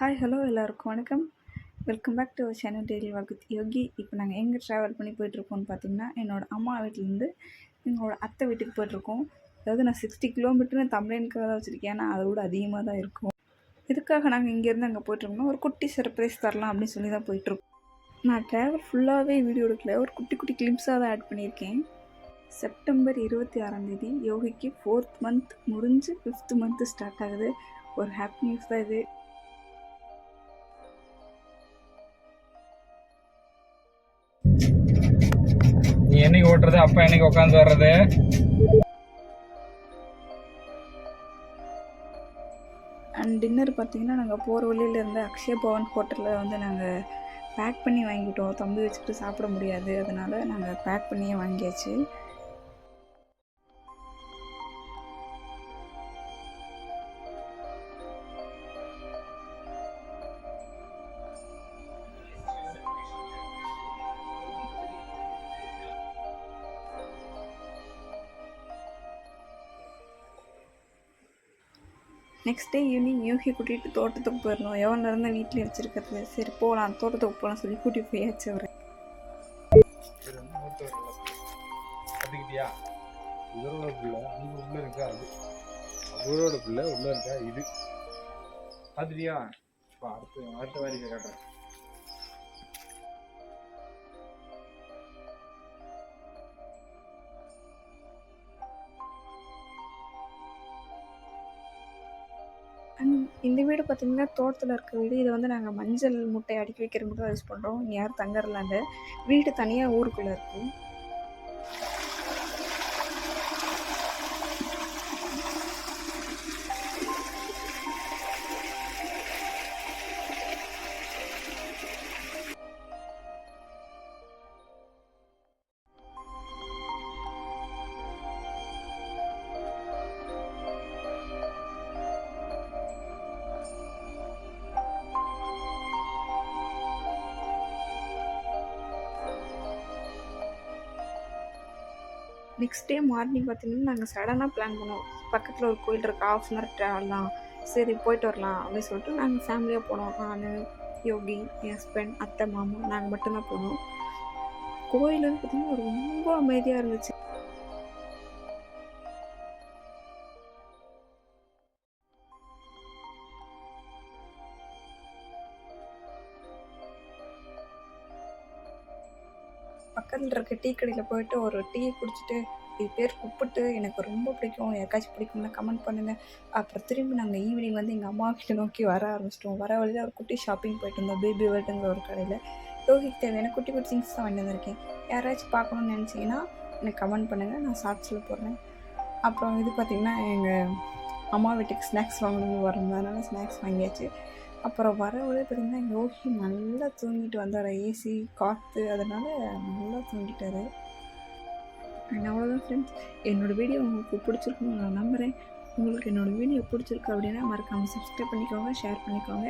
Hi hello எல்லாருக்கும் வணக்கம். Welcome back to our channel daily walk with Yogi. இப்போ நாங்கள் எங்கே ட்ராவல் பண்ணி போயிட்டுருக்கோம்னு பார்த்தீங்கன்னா, என்னோடய அம்மா வீட்டிலேருந்து எங்களோட அத்தை வீட்டுக்கு போயிட்டுருக்கோம். அதாவது நான் 60 கிலோமீட்டர்னு தமிழனுக்காக தான் வச்சுருக்கேன், ஏன்னா அதை விட அதிகமாக தான் இருக்கும். இதுக்காக நாங்கள் இங்கேருந்து அங்கே போயிட்டுருக்கோம். ஒரு குட்டி சர்ப்ரைஸ் தரலாம் அப்படின்னு சொல்லி தான் போயிட்டுருக்கோம். நான் ட்ராவல் ஃபுல்லாகவே வீடியோ எடுக்கல, ஒரு குட்டி குட்டி கிளிம்ஸாக தான் ஆட் பண்ணியிருக்கேன். செப்டம்பர் 26 யோகிக்கு 4th மந்த் முடிஞ்சு 5th மந்த்து ஸ்டார்ட் ஆகுது. ஒரு ஹாப்பி நியூஸ் தான் இது. நீ என்னைக்கு ஓட்டுறது, அப்பா என்னைக்கு உட்காந்து வர்றது? அண்ட் டின்னர் பார்த்தீங்கன்னா, நாங்கள் போகிற வழியில் இருந்த அக்ஷய பவன் ஹோட்டலில் வந்து நாங்கள் பேக் பண்ணி வாங்கிட்டோம். தம்பி வச்சுக்கிட்டு சாப்பிட முடியாது, அதனால் நாங்கள் பேக் பண்ணியே வாங்கியாச்சு. நெக்ஸ்ட் டே ஈவினிங் யோகி கூட்டிகிட்டு தோட்டத்துக்கு போயிடணும். எவன் இருந்து வீட்டில் வச்சுருக்கிறது, சரி போகலாம் தோட்டத்துக்கு போகலாம் சொல்லி கூட்டிகிட்டு போயாச்சு அவரை. இவரோட பிள்ளை அங்கே உள்ள இருக்கா, அது அவரோட பிள்ளை உள்ள இருக்கா, இது பார்த்துட்டியா? இப்போ அடுத்த வாரிக்கை காட்டுறேன். இந்த வீடு பார்த்திங்கன்னா தோட்டத்தில் இருக்க வீடு. இதை வந்து நாங்கள் மஞ்சள் முட்டை அடுக்கி வைக்கிற மட்டும் யூஸ் பண்ணுறோம். இங்கே யாரும் தங்கறலாண்டு வீடு தனியாக ஊருக்குள்ளே இருக்குது. நெக்ஸ்ட் டே மார்னிங் பார்த்திங்கன்னா நாங்கள் சடனாக பிளான் பண்ணோம். பக்கத்தில் ஒரு கோயில் இருக்குது, 1/2 hour ட்ராவல் தான், சரி போயிட்டு வரலாம் அப்படின்னு சொல்லிட்டு நாங்கள் ஃபேமிலியாக போனோம். நான், யோகி, என் ஹஸ்பண்ட், அத்தை, மாமா, நாங்கள் மட்டும்தான் போனோம். கோயில் வந்து பார்த்திங்கன்னா ரொம்ப அமைதியாக இருந்துச்சு. பக்கத்தில் இருக்க டீ கடையில் போயிட்டு ஒரு டீ குடிச்சிட்டு, இது பேர் உப்புட்டு, எனக்கு ரொம்ப பிடிக்கும், யாருக்காச்சும் பிடிக்கும்னா கமெண்ட் பண்ணுங்கள். அப்புறம் திரும்பி நாங்கள் ஈவினிங் வந்து எங்கள் அம்மா வீட்டை நோக்கி வர ஆரம்பிச்சிட்டோம். வர வழியில் ஒரு குட்டி ஷாப்பிங் போயிட்டு இருந்தோம், பேபி வேர்ல்டுங்கிற ஒரு கடையில். யோகிக்கு தேவையான குட்டி குட்டி திங்ஸ் தான் வாங்கிட்டு வந்திருக்கேன். யாராச்சும் பார்க்கணுன்னு நினச்சிங்கன்னா எனக்கு கமெண்ட் பண்ணுங்கள், நான் ஷார்ட்ஸில் போடுறேன். அப்புறம் இது பார்த்திங்கன்னா எங்கள் அம்மா வீட்டுக்கு ஸ்நாக்ஸ் வாங்கணும்னு வரதுனால ஸ்நாக்ஸ் வாங்கியாச்சு. அப்புறம் வர வழி பார்த்திங்கன்னா யோகி நல்லா தூங்கிட்டு வந்தார். ஏசி காற்று அதனால் நல்லா தூங்கிட்டார். அண்ட் அவ்வளோதான் ஃப்ரெண்ட்ஸ், என்னோடய வீடியோ உங்களுக்கு பிடிச்சிருக்குன்னு நான் நம்புகிறேன். உங்களுக்கு என்னோடய வீடியோ பிடிச்சிருக்கு அப்படின்னா மறக்காமல் சப்ஸ்கிரைப் பண்ணிக்கோங்க, ஷேர் பண்ணிக்கோங்க.